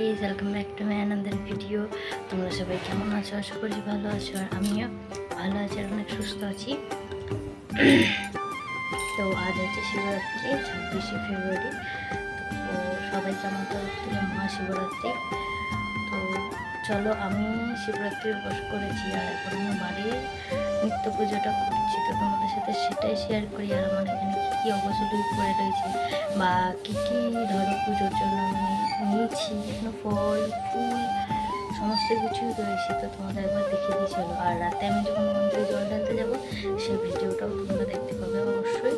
Guys, welcome back to my another video. তোমরা সবাই কেমন আছো? আশা করি ভালো আছো, আর আমিও ভালো আছি আর অনেক সুস্থ আছি। তো আজ হচ্ছে শিবরাত্রি, 26শে ফেব্রুয়ারি। তো সবাইকে আমার তরফ থেকে মহাশিবরাত্রি। তো চলো, আমি শিবরাত্রির উপোস করেছি আর এখন আমি বাড়ির নিত্য পুজোটা করছি। তো তোমাদের সাথে সেটাই শেয়ার করি, আর আমার এখানে কী কী অবচলি পড়ে রয়েছে বা কী কী ধরো পুজোর জন্য আমি নিয়েছি, এখানে ফল ফুল সমস্ত কিছুই রয়েছে। তো তোমাদের একবার দেখিয়ে দিয়ে চলো। আর রাতে আমি যখন মন্দিরে জল ঢালতে যাবো সেই ভিডিওটাও তোমরা দেখতে পাবে অবশ্যই।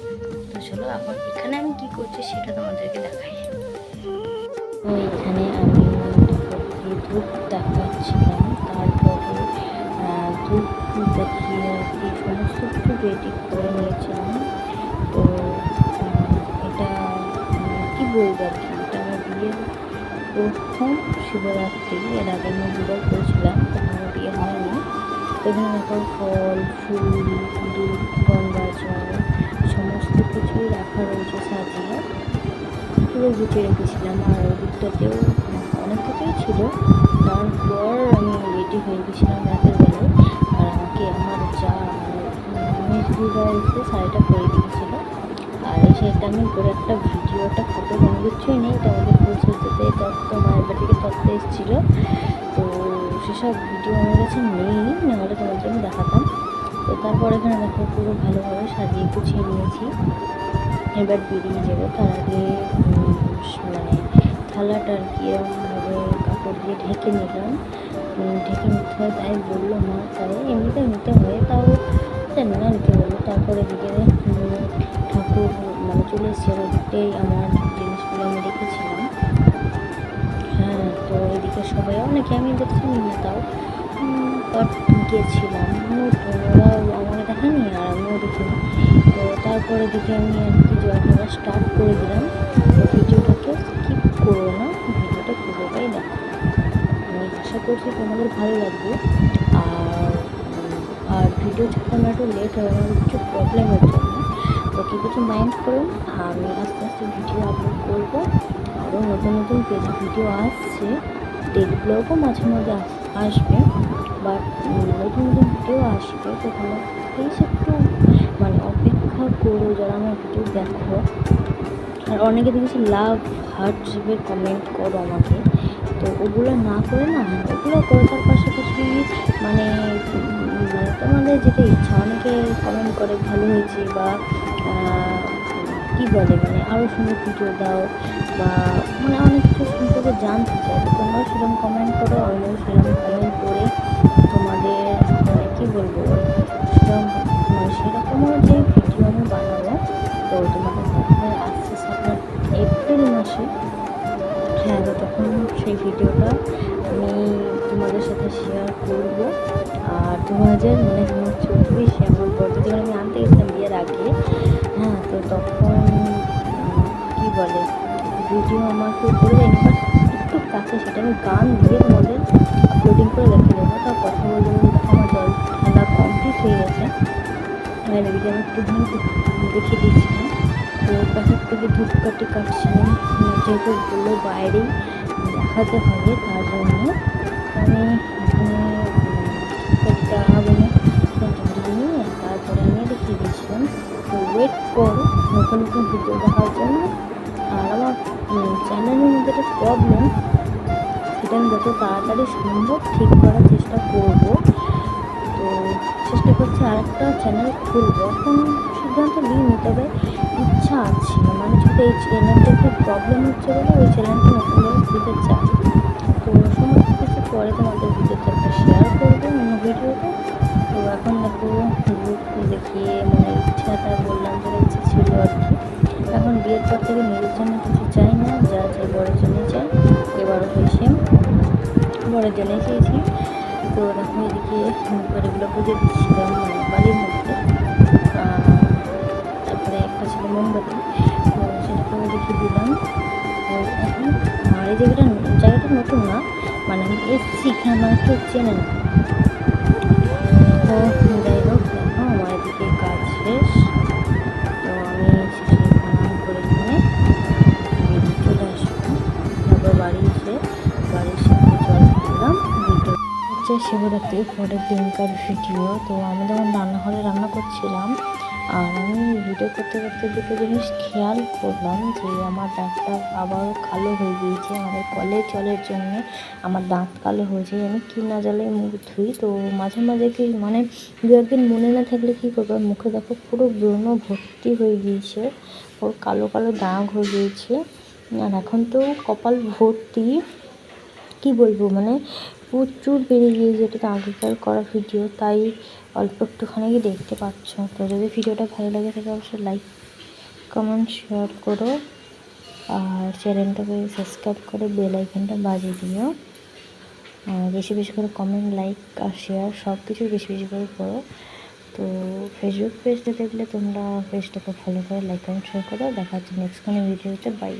তো চলো, এখন এখানে আমি কী করছি সেটা তোমাদেরকে দেখাই। তো এখানে আমি ধূপ দেখাচ্ছিলাম, তারপরে ধূপ দেখিয়ে আর কি সমস্ত কিছু রেডি করে নিয়েছিলাম। তো এটা কী বলবো আর কি, এটা আমার বিয়ের প্রথম শিবরাত্রি। এর আগে আমি দুবার করেছিলাম, তখন আমার বিয়ে হয়নি। তো এখানে দেখো ফল ফুল দুধ গঙ্গা জল সমস্ত কিছুই রাখা রয়েছে সাজিয়ে, পুরো গুছিয়ে রেখেছিলাম। আর ওই দিকটাতেও অনেক কিছুই ছিল। তারপর আমি রেডি হয়ে গেছিলাম রাতের বেলায়, আর আমাকে আমার যা মেজদিদা এসে শাড়িটা পরে দিয়েছিলো। আর এই শাড়িটা আমি পরে একটা ভিডিওটা ফটো কোনো কিছুই নেই, এটা আমাদের ফুলসজ্জাতে তত্ত্ব মায়ের বাড়িকে তত্ত্বে এসেছিলো। তো সেসব ভিডিও আমার কাছে নেই, নাহলে তোমার জন্য দেখাতাম। তো তারপর এখানে দেখো পুরো ভালোভাবে সাজিয়ে গুছিয়ে নিয়েছি। এবার বেরিয়ে যাবো, তার আগে মানে থালাটা আর কি এরকমভাবে কাপড় দিয়ে ঢেকে নিলাম। ঢেকে নিতে হয় তাই বললো মা, তাই এমনিতে নিতে হয়, তাও জানি না নিতে বললো। তারপরে এদিকে ঠাকুর মানে চলে এসছে, ওদিকটাই আমার জিনিসগুলো আমি রেখেছিলাম। হ্যাঁ, তো এদিকে সবাই অনেকে আমি দেখছিলাম না, তাও বাট গিয়েছিলাম নতুন, ওরা আমাকে দেখায়নি আর আমিও দেখিনি। তো তারপরে দিকে আমি আর কি জল ঢালা স্টার্ট করে দিলাম। তো ভিডিওটাকে স্কিপ করো না, ভিডিওটা পুরোটাই দেখো। আমি আশা করছি তোমাদের ভালো লাগবে। আর আর ভিডিও ছাড়তে আমার একটু লেট হয়, আমার কিছু প্রবলেমের জন্য। তো কিছু মাইন্ড করুন, আমি আস্তে আস্তে ভিডিও আপলোড করবো। আরও নতুন নতুন পেজে ভিডিও আসছে, ডেলি ব্লগও মাঝে মধ্যে আসবে, বাট নতুন নতুন ভিডিও আসবে। তো তোমরা প্লিজ একটু মানে অপেক্ষা করো, যারা আমার ভিডিও দেখো। আর অনেকে দেখেছি লাভ হার্ট শেপের কমেন্ট করো আমাকে, তো ওগুলো না করে না, ওগুলো করো, তার পাশাপাশি মানে মানে তোমাদের যেটা ইচ্ছা। অনেকে কমেন্ট করে ভালো হয়েছে বা কী বলে মানে আরও সুন্দর ভিডিও দাও, বা মানে অনেক কিছু সম্পর্কে জানতে চাই। তো তোমরাও সেরকম কমেন্ট করো, আমিও সেরকম কমেন্ট করে তোমাদের মানে কী বলবো সেরকম মানে সেরকমও যে ভিডিও আমি বানাবো। তো তোমাদের সাথে আসছে আপনার এপ্রিল মাসে। হ্যাঁ, তো তখন সেই ভিডিওটা আমি তোমাদের সাথে শেয়ার করব। আর 2024 আমার বড়দি যখন আমি আনতে গেছিলাম বিয়ের আগে, হ্যাঁ, তো তখন কী বলে ভিডিও আমাকে করে দেয়নি, বাট একটু কাছে সেটা আমি গান দিয়ে তোমাদের আপলোডিং করে দেখে দেবো। তাও কথা বলতে বলতে দেখো আমার জল ঠান্ডা কমপ্লিট হয়ে গেছে। আর এদিকে আমি একটুখানি দেখিয়ে দিচ্ছিলাম। তো পাশের থেকে ধূপকাঠি কাটছিলাম, যেহেতু বললো বাইরেই দেখাতে হবে, তার জন্য আমি এখানে ধূপকাঠিটা আগুনে ধরিয়ে নিয়ে তারপরে আমি দেখিয়ে দিয়েছিলাম। তো ওয়েট করো নতুন নতুন ভিডিও দেখার জন্য। আর আমার চ্যানেলের মধ্যে একটা প্রবলেম, সেটা আমি যত তাড়াতাড়ি সম্ভব ঠিক করার চেষ্টা করব। তো চেষ্টা করছি আর একটা চ্যানেল খুলবো, এখন সিদ্ধান্ত নিইনি, তবে ইচ্ছা আছে। মানে যদি এই চ্যানেলটা একটু প্রবলেম হচ্ছে বলে ওই চ্যানেলটা নতুনভাবে খুলতে চাই। তো সমস্ত কিছু পরে তোমাদের ভিডিওতে একটা শেয়ার করবো অন্য ভিডিওতে। তো এখন দেখো গ্রুপ দেখিয়ে মানে ইচ্ছাটা বললাম, যেটা ইচ্ছা ছিল আর কি। এখন বিয়ের পর থেকে নিজের জন্য কিছু চাই না, যা চাই বড়ের জন্যই চাই। এবারও হয়েছে বড়ের জন্যই চেয়েছি। তো দেখো এদিকে এগুলো পুজো দিচ্ছিলাম মানে বাড়ির মধ্যে। তারপরে একটা ছিল মোমবাতি, তো সেটাকেও দেখিয়ে দিলাম। তো এখন আর এই জায়গাটা নতুন না, মানে আমি এসছি এখানে, মানে কেউ চেনে না। তো যাই হোক, দেখো আমার এদিকে কাজ শেষ। তো আমি শেষে প্রণাম করে নিয়ে বেরিয়ে চলে আসবো। তারপর বাড়ি এসে হচ্ছে শিবরাত্রির পরের দিনকার ভিডিও। তো আমি যখন রান্নাঘরে রান্না করছিলাম আর আমি ভিডিও করতে করতে দুটো জিনিস খেয়াল করলাম যে আমার দাঁতটা আবারও কালো হয়ে গিয়েছে। আমাদের কলের জলের জন্যে আমার দাঁত কালো হয়ে যায়। আমি কি না জলে মুখ ধুই, তো মাঝে মাঝে কি মানে দু একদিন মনে না থাকলে কী করবো, মুখে দেখো পুরো ব্রণ ভর্তি হয়ে গিয়েছে, পুরো কালো কালো দাগ হয়ে গিয়েছে। আর এখন তো কপাল ভর্তি, কি বলবো মানে প্রচুর বেড়ে গিয়েছে। এটা তো আগেকার করা ভিডিও, তাই অল্প একটুখানি দেখতে পাচ্ছ। তো যদি ভিডিওটা ভালো লাগে থাকে অবশ্যই লাইক কমেন্ট শেয়ার করো, আর চ্যানেলটাকে সাবস্ক্রাইব করে বেল আইকনটা বাজিয়ে দিও। আর বেশি বেশি করে কমেন্ট, লাইক আর শেয়ার সব কিছু বেশি বেশি করে করো। তো ফেসবুক পেজটা দেখলে তোমরা পেজটাকে ফলো করে লাইক কমেন্ট শেয়ার করো। দেখা হচ্ছে নেক্সট কোনো ভিডিওতে। বাই।